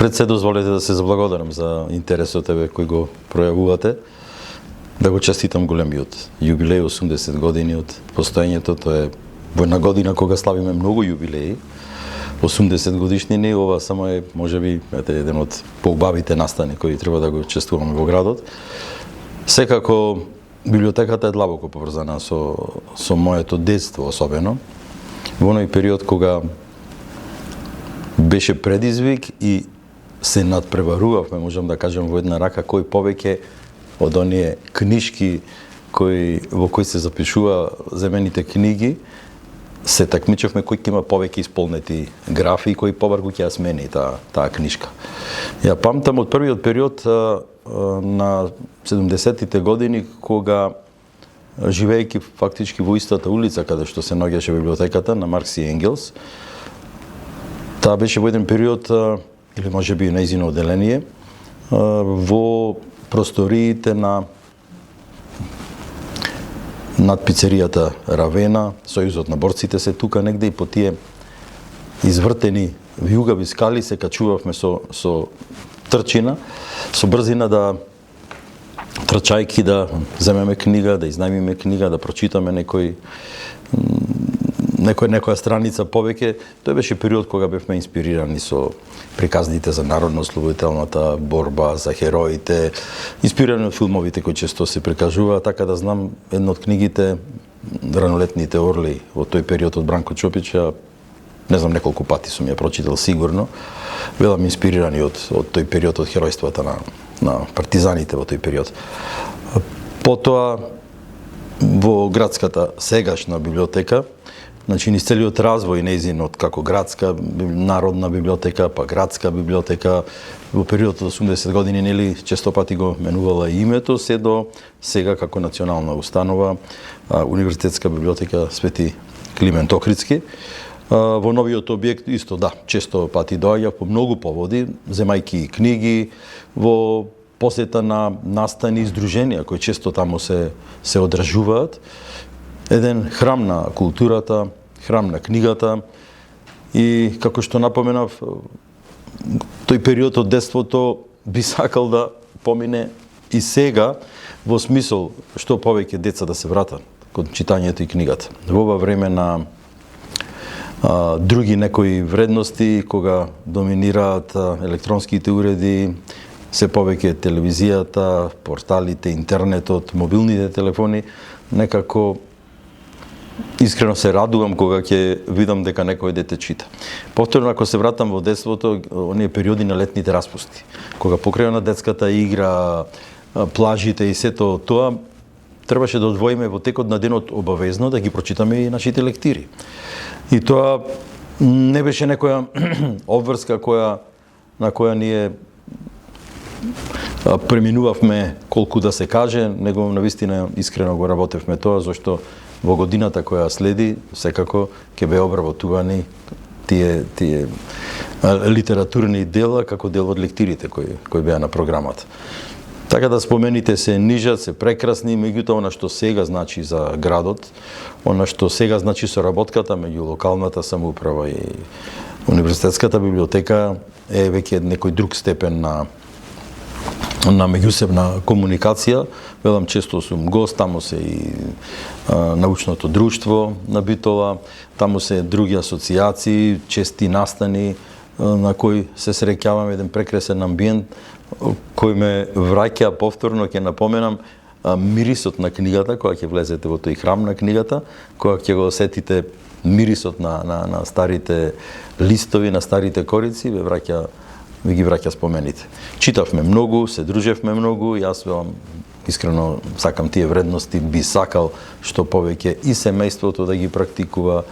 Пред се дозволете да се заблагодарам за интересот кој го пројавувате, да го честитам големиот јубилеј, 80 години од постоењето. Тоа е во една година кога славиме многу јубилеи, 80 годишнини. Ова само е можеби еден од поубавите настани кои треба да го чествуваме во градот. Секако библиотеката е длабоко поврзана со моето детство, особено во оној период кога беше предизвик и се надпреварувавме, можам да кажам во една рака, кој повеќе од оние книжки во кои се запишува земените книги, се такмичевме кој ќе има повеќе исполнети графи и кој побрзо ќе ја смени таа книжка. Ја памтам од првиот период на 70-тите години, кога живеејќи фактички во истата улица каде што се наоѓаше библиотеката на Маркс и Енгелс, таа беше во еден период, или може би нејзино одделение, во просториите над пицеријата Равена. Сојузот на борците се тука негде, и по тие извртени вјугави скали се качувавме со трчина, со брзина, да трчајки да земеме книга, да изнајмиме книга, да прочитаме некоја страница повеќе. Тој беше период кога бевме инспирирани со приказните за народно-ослободителната борба, за хероите, инспирирани од филмовите кои често се прикажува. Така да знам, една од книгите Ранолетните орли во тој период од Бранко Чопиќ, не знам, неколку пати сум ја прочитал сигурно. Велам инспирирани од тој период, од херојствата на партизаните во тој период. Потоа во градската сегашна библиотека, значи низ целиот развој нејзин од како градска народна библиотека, па градска библиотека, во периодот од 80 години, нели, често пати го менувала името, се до сега како национална установа, Универзитетска библиотека Свети Климент Охридски. Во новиот објект исто, да, често пати доаѓа по многу поводи, земајки книги, во посета на настани и издруженија кои често таму се одржуваат. Еден храм на културата, храм на книгата, и како што напоменав, тој период од детството би сакал да помине и сега, во смисол што повеќе деца да се вратат кон читањето и книгата. Во ова време на други некои вредности, кога доминираат електронските уреди, се повеќе телевизијата, порталите, интернетот, мобилните телефони, некако искрено се радувам кога ќе видам дека некој дете чита. Повторно, ако се вратам во детството, оние периоди на летните распусти, кога покрај на детската игра, плажите и сето тоа, требаше да одвоиме во текот на денот обавезно да ги прочитаме и нашите лектири. И тоа не беше некоја обврска на која ние преминувавме колку да се каже, него навистина искрено го работевме тоа, зашто во годината која следи секако ќе беа обработувани тие литературни дела како дел од лектирите кои беа на програмата. Така да спомените се нижат, се прекрасни, меѓутоа она што сега значи за градот, она што сега значи соработката меѓу локалната самоуправа и Универзитетската библиотека е веќе некој друг степен на меѓусебна комуникација. Велам, често сум гост, таму се и научното друштво на Битола, таму се други асоцијации, чести настани на кои се среќавам, еден прекрасен амбиент кој ме враќа повторно, ќе напоменам, мирисот на книгата, кога ќе влезете во тој храм на книгата, кога ќе го осетите мирисот на старите листови, на старите корици, ви ги враќа спомените. Читавме многу, се дружевме многу, јас велам, искрено сакам тие вредности, би сакал што повеќе и семејството да ги практикува,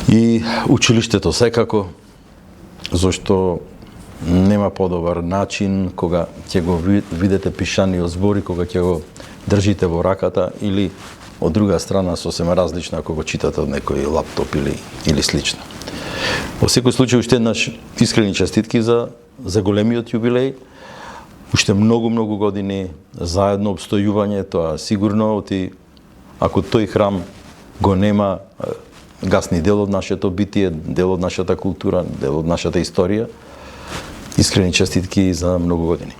и училиштето секако, зашто нема подобар начин кога ќе го видите пишаниот збор и кога ќе го држите во раката, или од друга страна сосема различно ако го читате од некој лаптоп или слично. Во секој случај, уште еднаш искрени честитки за големиот јубилеј. Уште многу години заедно обстојување, тоа сигурно, ако тој храм го нема, гасни дел од нашето битие, дел од нашата култура, дел од нашата историја. Искрени честитки за многу години.